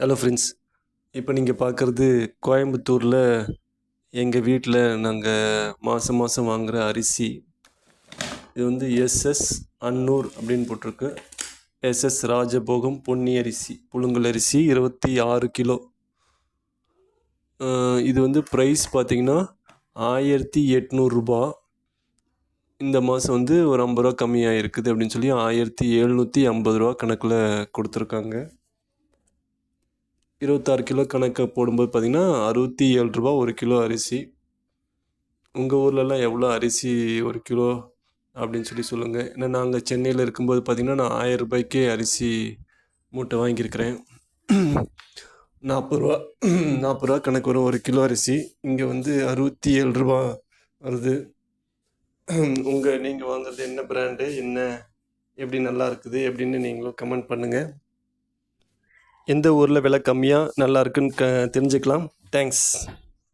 Hello friends, இப்போ நீங்கள் பார்க்குறது கோயம்புத்தூரில் எங்கள் வீட்டில் நாங்கள் மாதம் மாதம் வாங்குகிற அரிசி. இது வந்து எஸ்எஸ் அன்னூர் அப்படின்னு போட்டிருக்கு. எஸ்எஸ் ராஜபோகம் பொன்னி அரிசி, புழுங்கல் அரிசி 26 கிலோ. இது வந்து ப்ரைஸ் பார்த்திங்கன்னா 1800 ரூபா. இந்த மாதம் வந்து ஒரு 50 ரூபா கம்மியாக இருக்குது அப்படின்னு சொல்லி 1750 ரூபா கணக்கில் கொடுத்துருக்காங்க. 26 கிலோ கணக்கை போடும்போது பார்த்திங்கன்னா 67 ரூபா ஒரு கிலோ அரிசி. உங்கள் ஊர்லலாம் எவ்வளோ அரிசி ஒரு கிலோ அப்படின்னு சொல்லி சொல்லுங்கள். ஏன்னா நாங்கள் சென்னையில் இருக்கும்போது பார்த்திங்கன்னா நான் 1000 ரூபாய்க்கே அரிசி மூட்டை வாங்கியிருக்கிறேன். 40 ரூபா கணக்கு வரும் ஒரு கிலோ அரிசி. இங்கே வந்து 67 ரூபா வருது. நீங்கள் வாங்குறது என்ன பிராண்டு, என்ன எப்படி நல்லா இருக்குது எப்படின்னு நீங்களும் கமெண்ட் பண்ணுங்கள். எந்த ஊரில் விலை கம்மியாக நல்லா இருக்குன்னு தெரிஞ்சுக்கலாம். தேங்க்ஸ்.